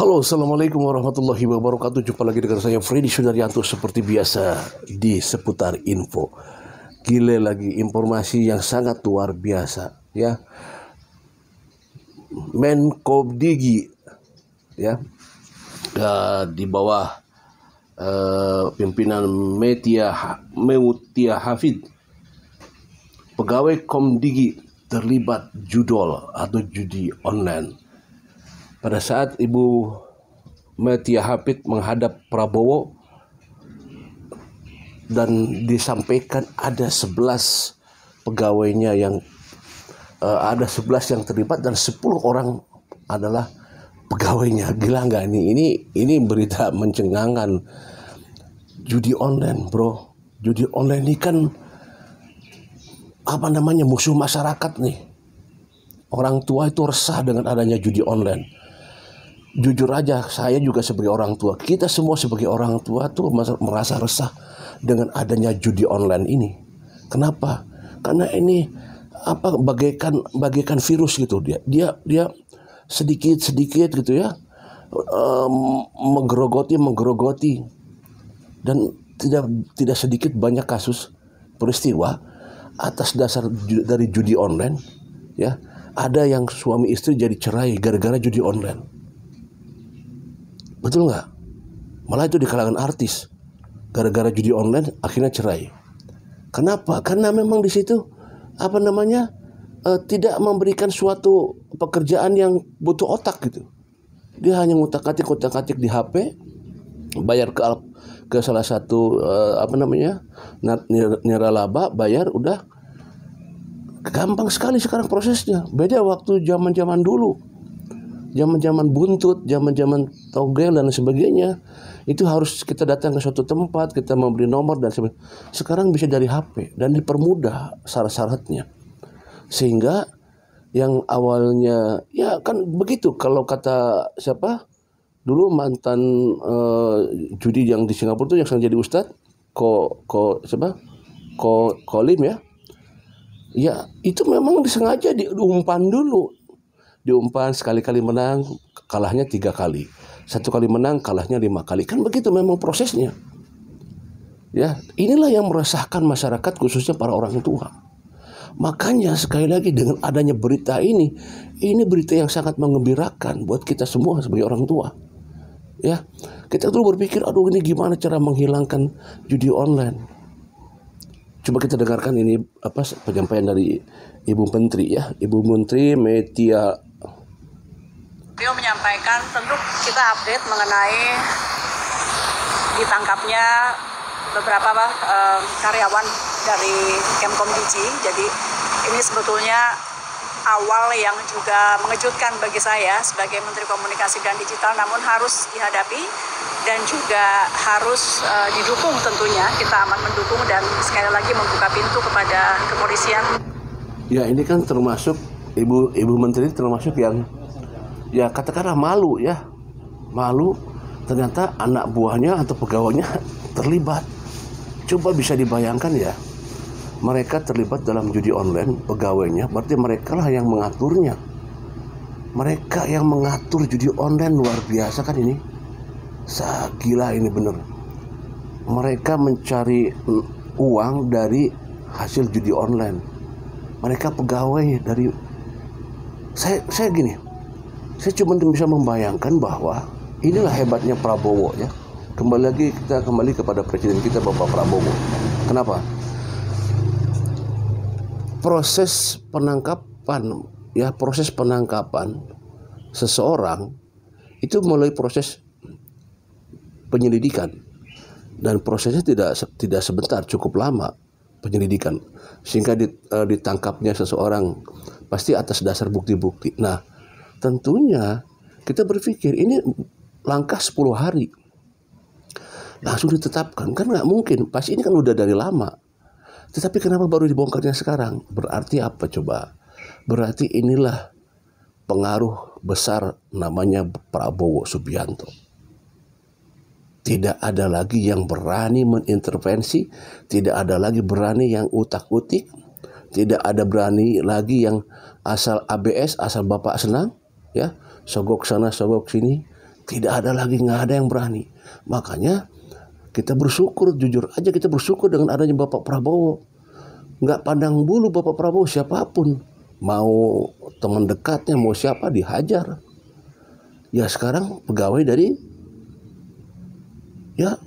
Halo, Assalamualaikum warahmatullahi wabarakatuh. Jumpa lagi dengan saya Freddy Sudaryanto seperti biasa di Seputar Info. Gile lagi informasi yang sangat luar biasa ya. Menkomdigi ya, di bawah pimpinan Mutia Hafid, pegawai Komdigi terlibat judol atau judi online. Pada saat Ibu Mutia Hafid menghadap Prabowo dan disampaikan ada 11 pegawainya yang ada 11 yang terlibat dan 10 orang adalah pegawainya. Gila nggak ini berita mencengangkan. Judi online, bro. Judi online ini kan musuh masyarakat nih. Orang tua itu resah dengan adanya judi online. Jujur aja, saya juga sebagai orang tua, kita semua sebagai orang tua tuh merasa resah dengan adanya judi online ini. Kenapa? Karena ini bagaikan virus gitu. Dia sedikit gitu ya, menggerogoti dan tidak sedikit banyak kasus peristiwa atas dasar dari judi online ya. Ada yang suami istri jadi cerai gara-gara judi online. Betul nggak? Malah itu di kalangan artis, gara-gara judi online akhirnya cerai. Kenapa? Karena memang di situ tidak memberikan suatu pekerjaan yang butuh otak gitu. Dia hanya ngutak-atik di HP, bayar ke salah satu niralaba, bayar, udah. Gampang sekali sekarang prosesnya. Beda waktu zaman-zaman dulu. Zaman-zaman buntut, zaman-zaman togel dan sebagainya, itu harus kita datang ke suatu tempat, kita memberi nomor dan sebagainya. Sekarang bisa dari HP dan dipermudah syarat-syaratnya. Sehingga yang awalnya ya kan begitu, kalau kata siapa dulu mantan judi yang di Singapura itu yang sekarang jadi ustadz, Kolim ya. Ya itu memang disengaja diumpan dulu. Diumpan sekali-kali menang, kalahnya 3 kali. 1 kali menang, kalahnya 5 kali. Kan begitu memang prosesnya. Ya, inilah yang meresahkan masyarakat, khususnya para orang tua. Makanya sekali lagi dengan adanya berita ini berita yang sangat menggembirakan buat kita semua sebagai orang tua. Ya, kita dulu berpikir, aduh ini gimana cara menghilangkan judi online. Coba kita dengarkan ini penyampaian dari Ibu Menteri ya, Ibu Menteri Mutia. Beliau menyampaikan tentu kita update mengenai ditangkapnya beberapa karyawan dari Kemkomdigi. Jadi ini sebetulnya awal yang juga mengejutkan bagi saya sebagai Menteri Komunikasi dan Digital, namun harus dihadapi dan juga harus didukung tentunya. Kita aman mendukung dan sekali lagi membuka pintu kepada kepolisian. Ya ini kan termasuk Ibu Menteri termasuk yang ya katakanlah malu ternyata anak buahnya atau pegawainya terlibat. Coba bisa dibayangkan ya, mereka terlibat dalam judi online, pegawainya, berarti mereka lah yang mengaturnya. Mereka yang mengatur judi online, luar biasa kan ini. Gila ini bener. Mereka mencari uang dari hasil judi online. Mereka pegawai dari saya gini. Saya cuma bisa membayangkan bahwa inilah hebatnya Prabowo ya. Kita kembali kepada presiden kita Bapak Prabowo. Kenapa? Proses penangkapan seseorang itu mulai proses penyelidikan, dan prosesnya tidak sebentar, cukup lama penyelidikan, sehingga ditangkapnya seseorang pasti atas dasar bukti-bukti. Nah, tentunya kita berpikir ini langkah 10 hari langsung ditetapkan, kan nggak mungkin, pasti ini kan udah dari lama. Tetapi kenapa baru dibongkarnya sekarang? Berarti apa coba? Berarti inilah pengaruh besar namanya Prabowo Subianto. Tidak ada lagi yang berani mengintervensi, tidak ada lagi berani yang utak-utik, tidak ada berani lagi yang asal ABS, asal Bapak senang, ya, sogok sana, sogok sini. Tidak ada lagi, nggak ada yang berani. Makanya kita bersyukur, jujur aja kita bersyukur dengan adanya Bapak Prabowo. Nggak pandang bulu Bapak Prabowo siapapun. Mau teman dekatnya, mau siapa dihajar. Ya sekarang pegawai dari ya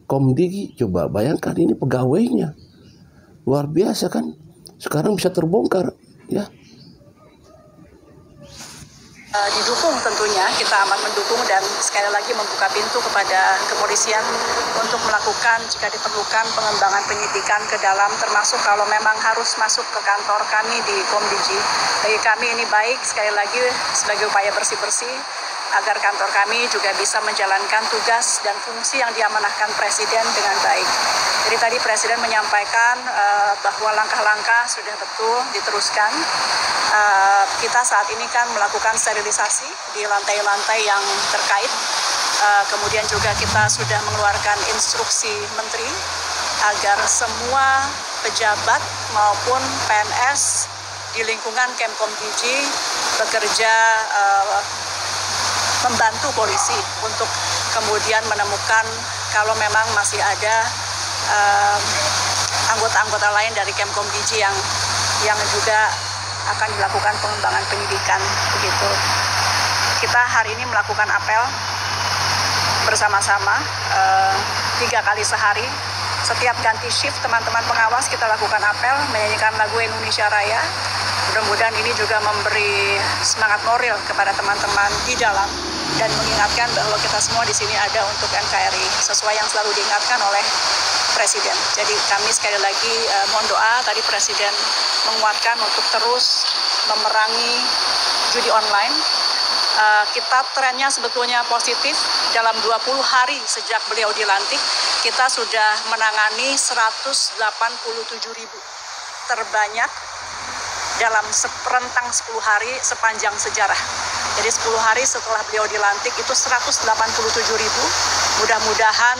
Komdigi, coba bayangkan ini pegawainya. Luar biasa kan? Sekarang bisa terbongkar ya. Didukung tentunya, kita amat mendukung dan sekali lagi membuka pintu kepada kepolisian untuk melakukan jika diperlukan pengembangan penyidikan ke dalam, termasuk kalau memang harus masuk ke kantor kami di Komdigi. Bagi kami ini baik, sekali lagi sebagai upaya bersih-bersih agar kantor kami juga bisa menjalankan tugas dan fungsi yang diamanahkan Presiden dengan baik. Jadi tadi Presiden menyampaikan bahwa langkah-langkah sudah betul diteruskan. Kita saat ini kan melakukan sterilisasi di lantai-lantai yang terkait. Kemudian juga kita sudah mengeluarkan instruksi Menteri agar semua pejabat maupun PNS di lingkungan Kemkomdigi bekerja membantu polisi untuk kemudian menemukan kalau memang masih ada anggota-anggota lain dari Kemkomdigi yang juga akan dilakukan pengembangan penyidikan begitu. Kita hari ini melakukan apel bersama-sama 3 kali sehari. Setiap ganti shift teman-teman pengawas kita lakukan apel menyanyikan lagu Indonesia Raya. Mudah-mudahan ini juga memberi semangat moral kepada teman-teman di dalam dan mengingatkan bahwa kita semua di sini ada untuk NKRI sesuai yang selalu diingatkan oleh Presiden. Jadi kami sekali lagi mohon doa, tadi Presiden menguatkan untuk terus memerangi judi online. Kita trennya sebetulnya positif. Dalam 20 hari sejak beliau dilantik, kita sudah menangani 187.000, terbanyak dalam rentang 10 hari sepanjang sejarah. Jadi 10 hari setelah beliau dilantik itu 187.000. Mudah-mudahan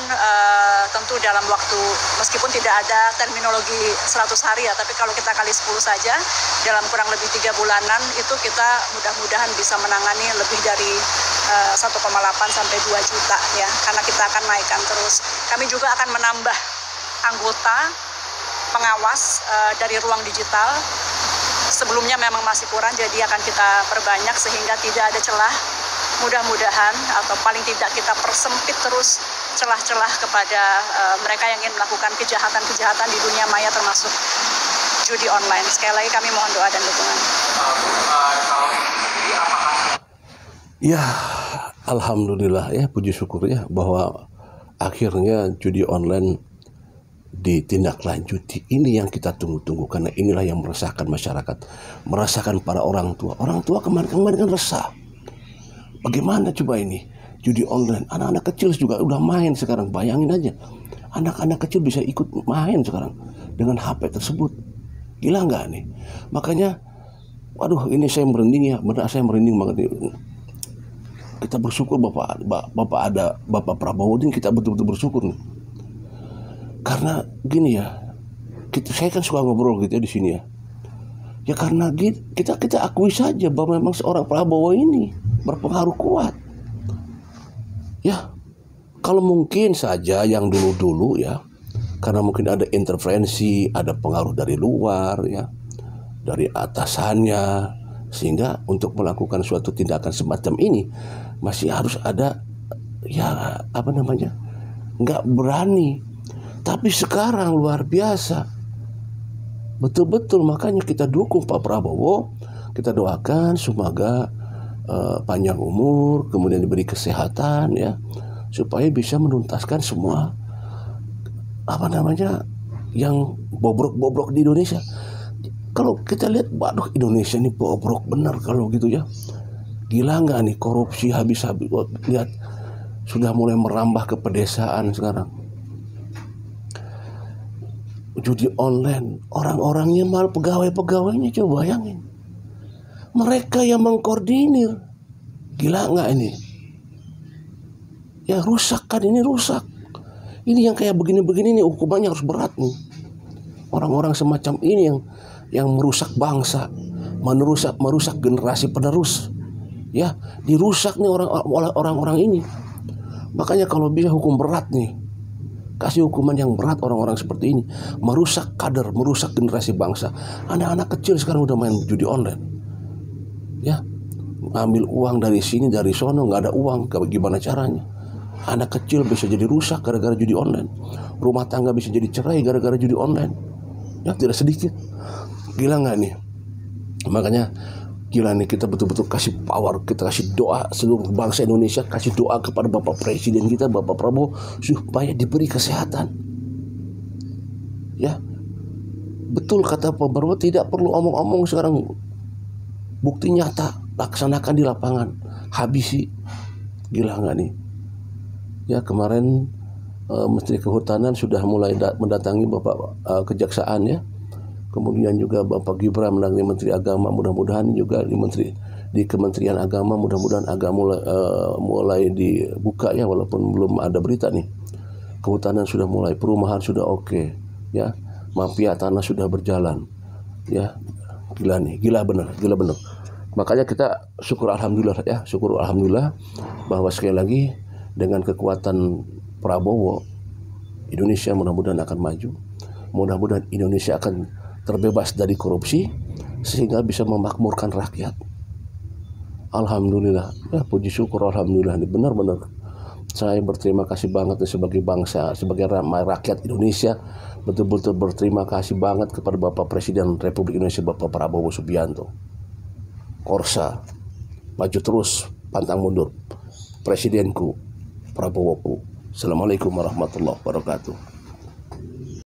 tentu dalam waktu, meskipun tidak ada terminologi 100 hari ya, tapi kalau kita kali 10 saja, dalam kurang lebih 3 bulanan itu kita mudah-mudahan bisa menangani lebih dari 1,8 sampai 2 juta ya, karena kita akan naikkan terus. Kami juga akan menambah anggota pengawas dari ruang digital. Sebelumnya memang masih kurang, jadi akan kita perbanyak sehingga tidak ada celah. Mudah-mudahan atau paling tidak kita persempit terus celah-celah kepada mereka yang ingin melakukan kejahatan-kejahatan di dunia maya termasuk judi online. Sekali lagi kami mohon doa dan dukungan. Ya, alhamdulillah ya, puji syukur ya bahwa akhirnya judi online ditindaklanjuti. Ini yang kita tunggu-tunggu, karena inilah yang meresahkan masyarakat, meresahkan para orang tua. Orang tua kemarin kan resah. Bagaimana coba ini judi online? Anak-anak kecil juga udah main sekarang. Bayangin aja, anak-anak kecil bisa ikut main sekarang dengan HP tersebut. Gila nggak nih? Makanya, waduh, ini saya merinding ya, benar saya merinding banget. Kita bersyukur Bapak Prabowo ini, kita betul-betul bersyukur nih. Karena gini ya, saya kan suka ngobrol gitu ya di sini ya. Ya karena kita akui saja bahwa memang seorang Prabowo ini berpengaruh kuat. Ya, kalau mungkin saja yang dulu-dulu ya, karena mungkin ada intervensi, ada pengaruh dari luar ya, dari atasannya, sehingga untuk melakukan suatu tindakan semacam ini masih harus ada ya nggak berani. Tapi sekarang luar biasa, betul-betul. Makanya kita dukung Pak Prabowo, kita doakan semoga panjang umur, kemudian diberi kesehatan ya, supaya bisa menuntaskan semua yang bobrok-bobrok di Indonesia. Kalau kita lihat, waduh, Indonesia ini bobrok benar kalau gitu ya. Gila nggak nih, korupsi habis-habis. Lihat, sudah mulai merambah ke pedesaan sekarang. Judi online, orang-orangnya malah pegawai-pegawainya, coba bayangin. Mereka yang mengkoordinir. Gila nggak ini? Ya rusak kan, ini rusak. Ini yang kayak begini-begini nih hukumannya harus berat nih. Orang-orang semacam ini yang merusak bangsa, merusak generasi penerus. Ya, dirusak nih orang-orang ini. Makanya kalau bisa hukum berat nih, kasih hukuman yang berat orang-orang seperti ini, merusak kader, merusak generasi bangsa. Anak-anak kecil sekarang udah main judi online. Ya, ngambil uang dari sini dari sono, nggak ada uang, gimana caranya? Anak kecil bisa jadi rusak gara-gara judi online. Rumah tangga bisa jadi cerai gara-gara judi online. Ya, tidak sedikit. Gila nggak nih? Makanya gila nih, kita betul-betul kasih power, kita kasih doa seluruh bangsa Indonesia, kasih doa kepada Bapak Presiden kita, Bapak Prabowo, supaya diberi kesehatan. Ya, betul kata Pak Prabowo, tidak perlu omong-omong sekarang. Bukti nyata, laksanakan di lapangan, habisi. Gila nggak nih? Ya, kemarin Menteri Kehutanan sudah mulai mendatangi Bapak Kejaksaan ya. Kemudian juga Bapak Gibran mendatangi Menteri Agama, mudah-mudahan juga di Kementerian Agama mudah-mudahan agama mulai dibuka ya, walaupun belum ada berita nih. Kehutanan sudah mulai, perumahan sudah oke, ya. Mafia tanah sudah berjalan. Ya. Gila nih, gila bener. Makanya kita syukur alhamdulillah bahwa sekali lagi dengan kekuatan Prabowo, Indonesia mudah-mudahan akan maju. Mudah-mudahan Indonesia akan terbebas dari korupsi sehingga bisa memakmurkan rakyat. Alhamdulillah, ya puji syukur alhamdulillah. Ini benar-benar saya berterima kasih banget sebagai bangsa, sebagai rakyat Indonesia, betul-betul berterima kasih banget kepada Bapak Presiden Republik Indonesia, Bapak Prabowo Subianto. Korsa, maju terus, pantang mundur. Presidenku, Prabowoku. Assalamualaikum warahmatullahi wabarakatuh.